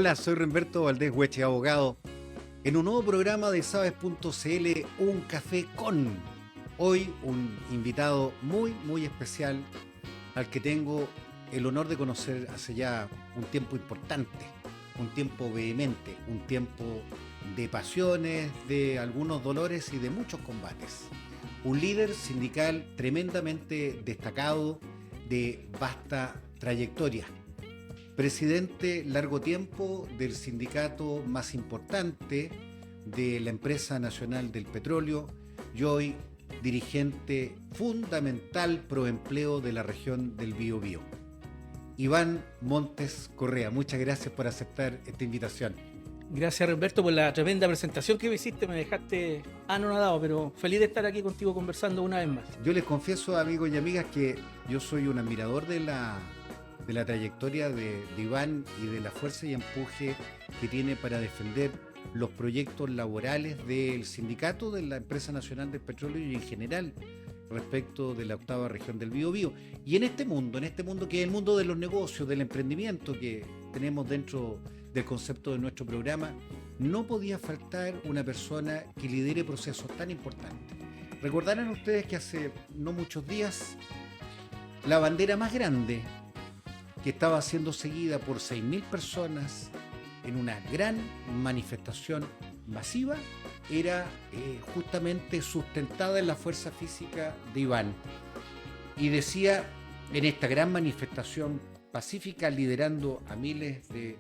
Hola, soy Remberto Valdés Hueche, abogado, en un nuevo programa de Sabes.cl, Un Café con. Hoy un invitado muy especial al que tengo el honor de conocer hace ya un tiempo importante, un tiempo vehemente, un tiempo de pasiones, de algunos dolores y de muchos combates. Un líder sindical tremendamente destacado, de vasta trayectoria. Presidente largo tiempo del sindicato más importante de la empresa nacional del petróleo y hoy dirigente fundamental pro empleo de la región del Biobío. Iván Montes Correa, muchas gracias por aceptar esta invitación. Gracias, Roberto, por la tremenda presentación que me hiciste. Me dejaste anonadado, pero feliz de estar aquí contigo conversando una vez más. Yo les confieso, amigos y amigas, que yo soy un admirador de la trayectoria de Iván y de la fuerza y empuje que tiene para defender los proyectos laborales del sindicato de la Empresa Nacional del Petróleo y en general respecto de la octava región del Biobío. Y en este mundo que es el mundo de los negocios, del emprendimiento que tenemos dentro del concepto de nuestro programa, no podía faltar una persona que lidere procesos tan importantes. Recordarán ustedes que hace no muchos días la bandera más grande, que estaba siendo seguida por 6.000 personas en una gran manifestación masiva, era justamente sustentada en la fuerza física de Iván. Y decía, en esta gran manifestación pacífica, liderando a miles de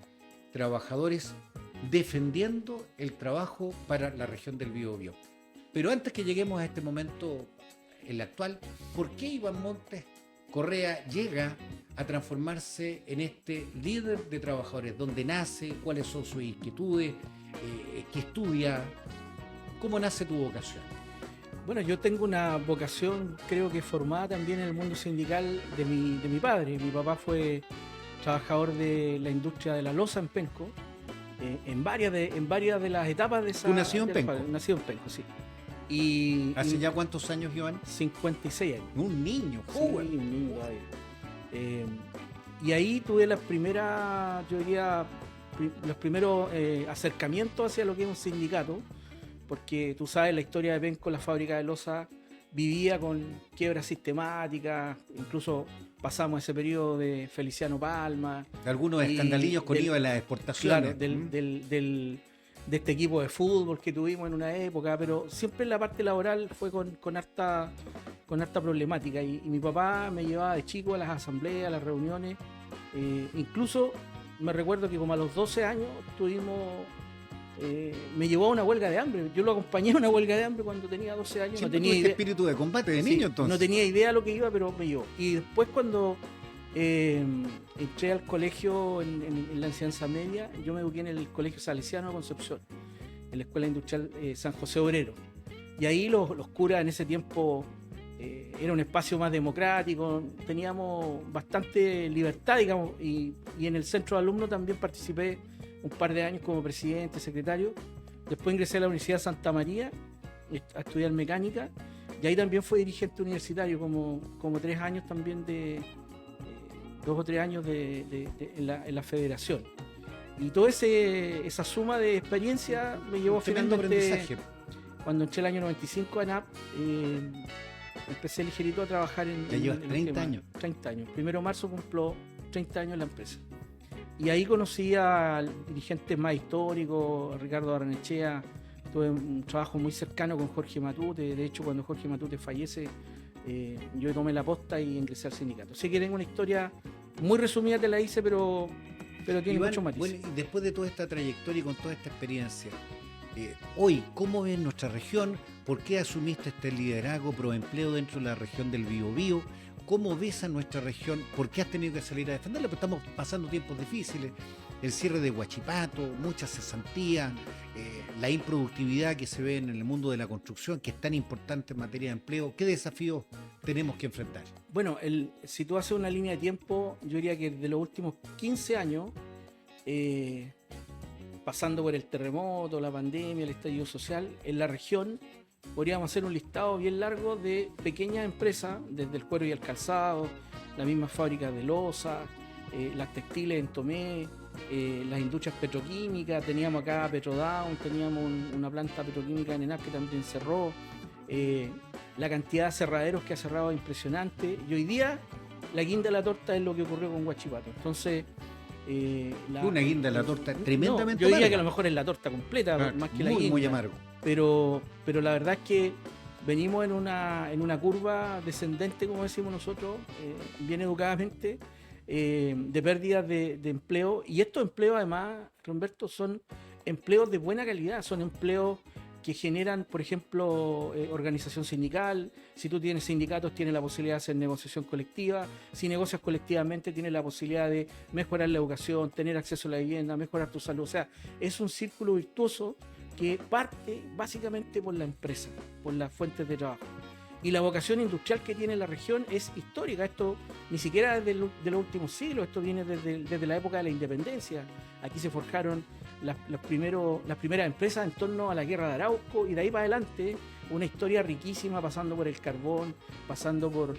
trabajadores, defendiendo el trabajo para la región del Biobío. Pero antes que lleguemos a este momento, el actual, ¿por qué Iván Montes Correa llega a transformarse en este líder de trabajadores? ¿Dónde nace? ¿Cuáles son sus inquietudes? ¿Qué estudia? ¿Cómo nace tu vocación? Bueno, yo tengo una vocación, creo que formada también en el mundo sindical de mi padre. Mi papá fue trabajador de la industria de la loza en Penco, en varias de las etapas de esa... ¿Tú nacido en Penco? Nacido en Penco, sí. ¿Hace ya cuántos años, Iván? 56 años. Un niño, joven. Sí, un niño todavía. Y ahí tuve las primeras, yo diría, los primeros acercamientos hacia lo que es un sindicato, porque tú sabes, la historia de Penco, la fábrica de loza, vivía con quiebras sistemáticas, incluso pasamos ese periodo de Feliciano Palma. Algunos escandalillos con IVA en las exportaciones. Claro, de este equipo de fútbol que tuvimos en una época, pero siempre la parte laboral fue con harta problemática. Y mi papá me llevaba de chico a las asambleas, a las reuniones. Incluso me recuerdo que como a los 12 años me llevó a una huelga de hambre. Yo lo acompañé a una huelga de hambre cuando tenía 12 años. Sí, no tenía idea. Espíritu de combate de niño, entonces. No tenía idea de lo que iba, pero me llevó. Y después cuando entré al colegio en la enseñanza media, yo me eduqué en el Colegio Salesiano de Concepción, en la Escuela Industrial San José Obrero. Y ahí los curas en ese tiempo era un espacio más democrático, teníamos bastante libertad, digamos, y en el centro de alumnos también participé un par de años como presidente, secretario. Después ingresé a la Universidad de Santa María a estudiar mecánica, y ahí también fui dirigente universitario como 3 años también 2 o 3 años en la federación. Y toda esa suma de experiencia me llevó finalmente, cuando entré el año 95 a ANAP, empecé ligerito a trabajar en... Ya llevas 30 años. 30 años. 1 de marzo cumplo 30 años en la empresa. Y ahí conocí al dirigente más histórico, Ricardo Barrenechea. Tuve un trabajo muy cercano con Jorge Matute. De hecho, cuando Jorge Matute fallece, yo tomé la posta y ingresé al sindicato. Sé que tengo una historia muy resumida, te la hice, pero tiene Iván, mucho matiz. Bueno, y después de toda esta trayectoria y con toda esta experiencia, hoy, ¿cómo ves nuestra región? ¿Por qué asumiste este liderazgo pro empleo dentro de la región del Biobío? ¿Cómo ves a nuestra región? ¿Por qué has tenido que salir a defenderla? Porque estamos pasando tiempos difíciles, el cierre de Huachipato, mucha cesantía, la improductividad que se ve en el mundo de la construcción, que es tan importante en materia de empleo. ¿Qué desafíos tenemos que enfrentar? Bueno, si tú haces una línea de tiempo, yo diría que de los últimos 15 años, pasando por el terremoto, la pandemia, el estallido social, en la región podríamos hacer un listado bien largo de pequeñas empresas, desde el cuero y el calzado, la misma fábrica de loza, las textiles en Tomé, las industrias petroquímicas, teníamos acá Petrodown, teníamos una planta petroquímica en ENAP que también cerró, la cantidad de aserraderos que ha cerrado es impresionante, y hoy día la guinda de la torta es lo que ocurrió con Huachipato. Entonces, una guinda de la torta tremendamente yo diría amarga. que a lo mejor es la torta completa, más que la guinda. Muy amargo. Pero la verdad es que venimos en una curva descendente, como decimos nosotros, bien educadamente, de pérdidas de empleo. Y estos empleos, además, Humberto, son empleos de buena calidad, son empleos que generan, por ejemplo, organización sindical. Si tú tienes sindicatos, tienes la posibilidad de hacer negociación colectiva. Si negocias colectivamente, tienes la posibilidad de mejorar la educación, tener acceso a la vivienda, mejorar tu salud. O sea, es un círculo virtuoso que parte básicamente por la empresa, por las fuentes de trabajo. Y la vocación industrial que tiene la región es histórica. Esto ni siquiera es de los últimos siglos, esto viene desde la época de la independencia. Aquí se forjaron las primeras empresas en torno a la guerra de Arauco, y de ahí para adelante una historia riquísima, pasando por el carbón, pasando por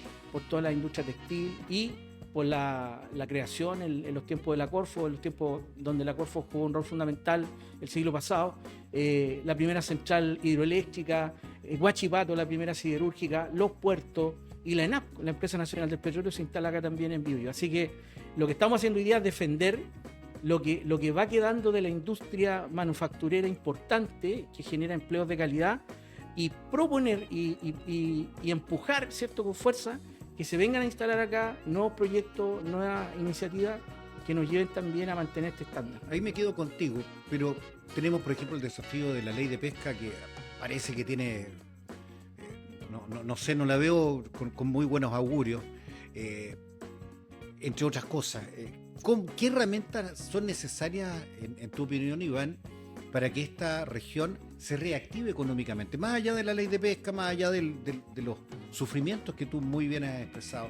toda la industria textil y por la creación en los tiempos de la Corfo, en los tiempos donde la Corfo jugó un rol fundamental el siglo pasado, la primera central hidroeléctrica, Huachipato, la primera siderúrgica, los puertos, y la ENAP, la Empresa Nacional del Petróleo, se instala acá también en Biobío. Así que lo que estamos haciendo hoy día es defender lo que va quedando de la industria manufacturera importante, que genera empleos de calidad, y proponer y empujar, ¿cierto?, con fuerza, que se vengan a instalar acá nuevos proyectos, nuevas iniciativas que nos lleven también a mantener este estándar. Ahí me quedo contigo, pero tenemos, por ejemplo, el desafío de la ley de pesca, que parece que tiene, no sé, no la veo con muy buenos augurios, entre otras cosas. ¿Qué herramientas son necesarias, en tu opinión, Iván, para que esta región se reactive económicamente? Más allá de la ley de pesca, más allá de los sufrimientos que tú muy bien has expresado,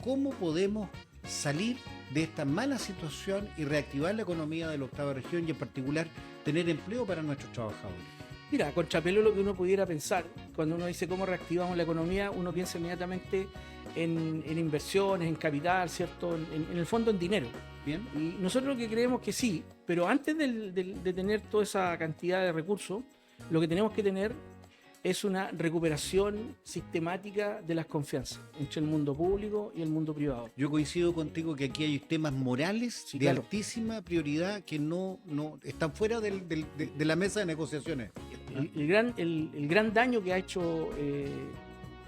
¿cómo podemos salir de esta mala situación y reactivar la economía de la octava región, y en particular tener empleo para nuestros trabajadores? Mira, a contrapelo lo que uno pudiera pensar, cuando uno dice cómo reactivamos la economía, uno piensa inmediatamente en inversiones, en capital, ¿cierto? En el fondo, en dinero. Bien. Y nosotros lo que creemos que sí, pero antes de tener toda esa cantidad de recursos, lo que tenemos que tener es una recuperación sistemática de las confianzas entre el mundo público y el mundo privado. Yo coincido contigo que aquí hay temas morales, Sí, de claro, altísima prioridad, que no están fuera de la mesa de negociaciones. el gran daño que ha hecho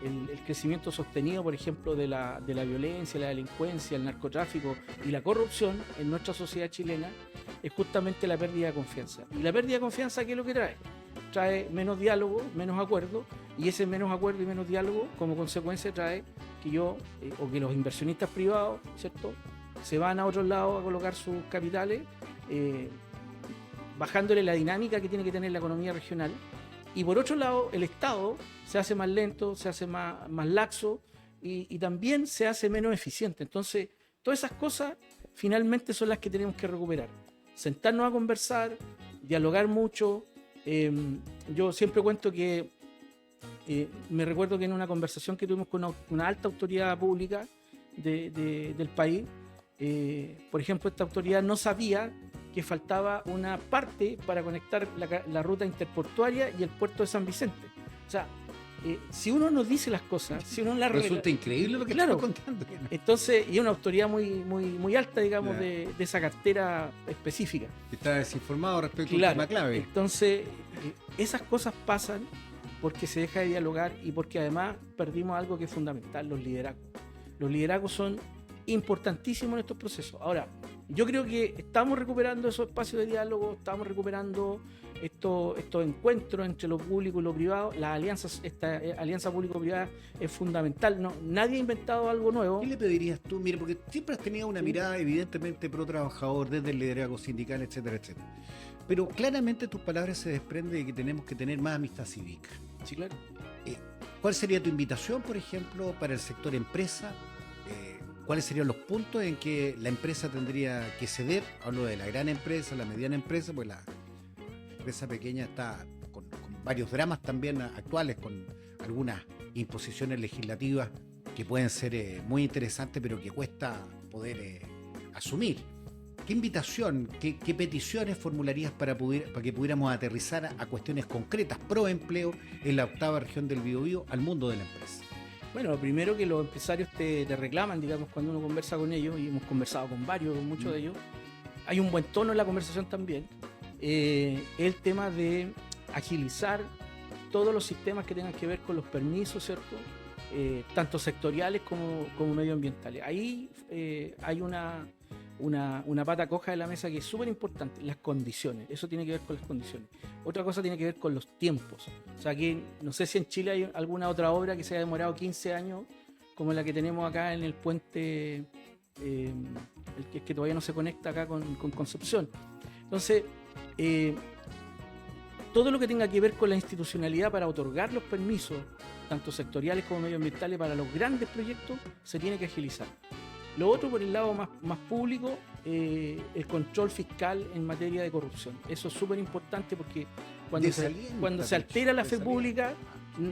el crecimiento sostenido, por ejemplo, de la violencia, la delincuencia, el narcotráfico y la corrupción en nuestra sociedad chilena, es justamente la pérdida de confianza. ¿Y la pérdida de confianza qué es lo que trae? Trae menos diálogo, menos acuerdo, y ese menos acuerdo y menos diálogo, como consecuencia, trae que o que los inversionistas privados, ¿cierto?, se van a otros lados a colocar sus capitales, bajándole la dinámica que tiene que tener la economía regional. Y por otro lado, el Estado se hace más lento, se hace más laxo, y también se hace menos eficiente. Entonces, todas esas cosas finalmente son las que tenemos que recuperar. Sentarnos a conversar, dialogar mucho. Yo siempre cuento que me recuerdo que en una conversación que tuvimos con una alta autoridad pública del país, por ejemplo, esta autoridad no sabía que faltaba una parte para conectar la ruta interportuaria y el puerto de San Vicente. O sea, si uno nos dice las cosas, si uno las Resulta increíble lo que claro, estás contando. Entonces, y una autoridad muy alta, digamos, Claro, de esa cartera específica. está desinformado respecto Claro, a un tema clave. entonces, esas cosas pasan porque se deja de dialogar y porque además perdimos algo que es fundamental, los liderazgos. Los liderazgos son importantísimos en estos procesos. Ahora, yo creo que estamos recuperando esos espacios de diálogo, estamos recuperando estos encuentros entre lo público y lo privado. Las alianzas, esta alianza público-privada es fundamental. No, nadie ha inventado algo nuevo. ¿Qué le pedirías tú? Mire, porque siempre has tenido una mirada evidentemente pro trabajador, desde el liderazgo sindical, etcétera, etcétera. Pero claramente tus palabras se desprende de que tenemos que tener más amistad cívica. Sí, claro. ¿Cuál sería tu invitación, por ejemplo, para el sector empresa? ¿Cuáles serían los puntos en que la empresa tendría que ceder? Hablo de la gran empresa, la mediana empresa, pues la empresa pequeña está con varios dramas también actuales, con algunas imposiciones legislativas que pueden ser muy interesantes, pero que cuesta poder asumir. ¿qué invitación, qué peticiones formularías para que pudiéramos aterrizar a cuestiones concretas pro empleo en la octava región del Biobío al mundo de la empresa? Bueno, lo primero que los empresarios te reclaman, digamos, cuando uno conversa con ellos, y hemos conversado con varios, con muchos de ellos, hay un buen tono en la conversación también, el tema de agilizar todos los sistemas que tengan que ver con los permisos, ¿cierto? Tanto sectoriales como medioambientales. Ahí hay una pata coja de la mesa que es súper importante, las condiciones. Eso tiene que ver con las condiciones. Otra cosa tiene que ver con los tiempos. O sea, que no sé si en Chile hay alguna otra obra que se haya demorado 15 años, como la que tenemos acá en el puente, el que todavía no se conecta acá con Concepción. Entonces, todo lo que tenga que ver con la institucionalidad para otorgar los permisos, tanto sectoriales como medioambientales, para los grandes proyectos, se tiene que agilizar. Lo otro, por el lado más público, el control fiscal en materia de corrupción. Eso es súper importante porque cuando se altera la fe pública,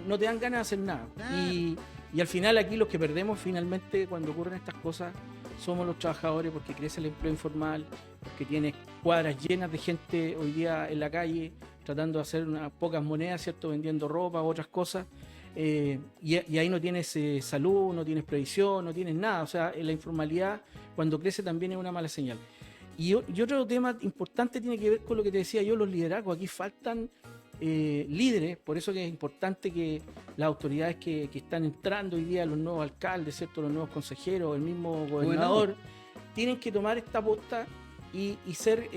no te dan ganas de hacer nada. Y al final aquí los que perdemos finalmente cuando ocurren estas cosas somos los trabajadores, porque crece el empleo informal, porque tienes cuadras llenas de gente hoy día en la calle tratando de hacer unas pocas monedas, ¿cierto? Vendiendo ropa u otras cosas. Y ahí no tienes salud, no tienes previsión, no tienes nada. O sea, la informalidad cuando crece también es una mala señal. Y otro tema importante tiene que ver con lo que te decía yo, los liderazgos. Aquí faltan líderes, por eso que es importante que las autoridades que están entrando hoy día, los nuevos alcaldes, ¿cierto? Los nuevos consejeros, el mismo gobernador, tienen que tomar esta posta y ser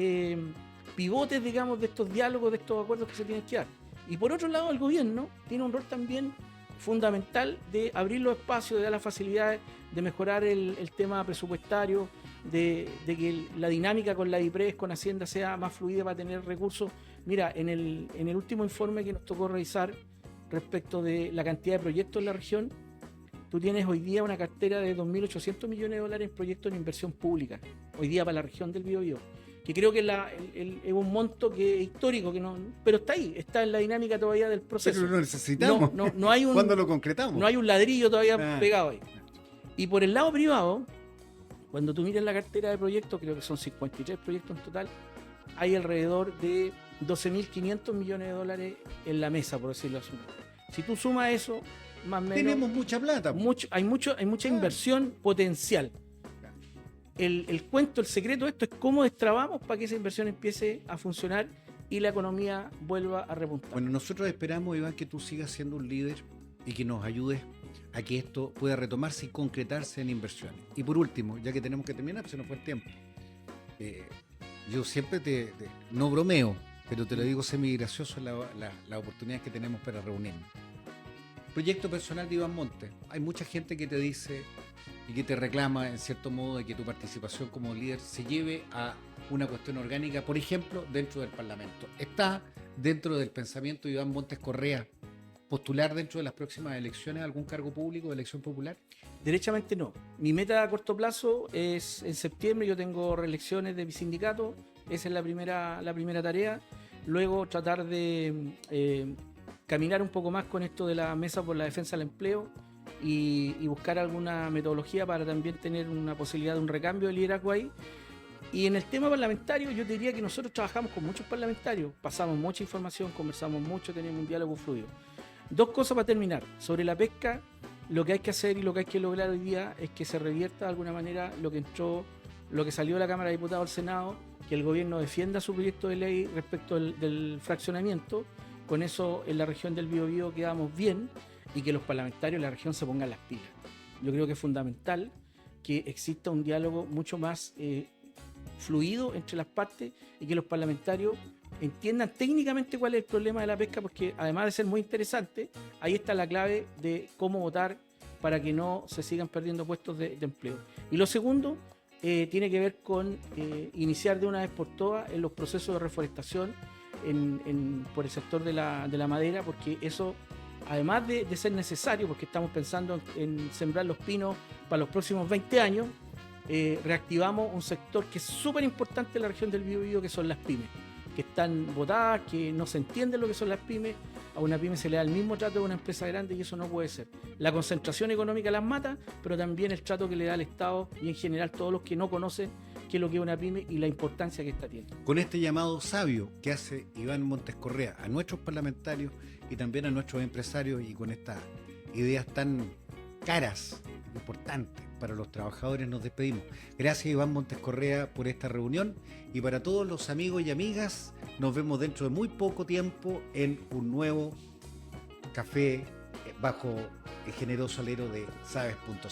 pivotes, digamos, de estos diálogos, de estos acuerdos que se tienen que dar. Y por otro lado, el gobierno tiene un rol también fundamental de abrir los espacios, de dar las facilidades, de mejorar el tema presupuestario, de que la dinámica con la IPRES, con Hacienda, sea más fluida para tener recursos. Mira, en el último informe que nos tocó revisar respecto de la cantidad de proyectos en la región, tú tienes hoy día una cartera de 2.800 millones de dólares en proyectos en inversión pública, hoy día para la región del Biobío, que creo que es un monto que es histórico, pero está ahí, está en la dinámica todavía del proceso. Pero lo necesitamos. No hay ¿Cuándo lo concretamos? No hay un ladrillo todavía pegado ahí. Y por el lado privado, cuando tú miras la cartera de proyectos, creo que son 53 proyectos en total, hay alrededor de 12.500 millones de dólares en la mesa, por decirlo así. Si tú sumas eso, más o menos... Tenemos mucha plata. Hay mucha inversión potencial. El cuento, el secreto de esto es cómo destrabamos para que esa inversión empiece a funcionar y la economía vuelva a repuntar. Bueno, nosotros esperamos, Iván, que tú sigas siendo un líder y que nos ayudes a que esto pueda retomarse y concretarse en inversiones. Y por último, ya que tenemos que terminar, se nos fue el tiempo. Yo siempre no bromeo, pero te lo digo semi-gracioso la oportunidad que tenemos para reunirnos. Proyecto personal de Iván Montes. Hay mucha gente que te dice y que te reclama, en cierto modo, de que tu participación como líder se lleve a una cuestión orgánica, por ejemplo, dentro del Parlamento. ¿Está dentro del pensamiento de Iván Montes Correa postular dentro de las próximas elecciones a algún cargo público de elección popular? Derechamente no. Mi meta a corto plazo es en septiembre, yo tengo reelecciones de mi sindicato, esa es la primera tarea. Luego tratar de caminar un poco más con esto de la mesa por la defensa del empleo y buscar alguna metodología para también tener una posibilidad de un recambio de liderazgo ahí. Y en el tema parlamentario, yo te diría que nosotros trabajamos con muchos parlamentarios, pasamos mucha información, conversamos mucho, tenemos un diálogo fluido. Dos cosas para terminar. Sobre la pesca, lo que hay que hacer y lo que hay que lograr hoy día es que se revierta de alguna manera lo que salió de la Cámara de Diputados al Senado, que el gobierno defienda su proyecto de ley respecto del fraccionamiento. Con eso en la región del Biobío quedamos bien, y que los parlamentarios de la región se pongan las pilas. Yo creo que es fundamental que exista un diálogo mucho más fluido entre las partes y que los parlamentarios entiendan técnicamente cuál es el problema de la pesca, porque además de ser muy interesante, ahí está la clave de cómo votar para que no se sigan perdiendo puestos de empleo. Y lo segundo tiene que ver con iniciar de una vez por todas en los procesos de reforestación por el sector de la madera, porque eso, además de ser necesario, porque estamos pensando en sembrar los pinos para los próximos 20 años, reactivamos un sector que es súper importante en la región del Biobío, que son las pymes, que están botadas, que no se entiende lo que son las pymes. A una pyme se le da el mismo trato de una empresa grande y eso no puede ser. La concentración económica las mata, pero también el trato que le da el Estado y en general todos los que no conocen qué es lo que es una pyme y la importancia que esta tiene. Con este llamado sabio que hace Iván Montes Correa a nuestros parlamentarios y también a nuestros empresarios, y con estas ideas tan caras, importantes para los trabajadores, nos despedimos. Gracias, Iván Montes Correa, por esta reunión, y para todos los amigos y amigas, nos vemos dentro de muy poco tiempo en un nuevo café bajo el generoso alero de sabes.cl.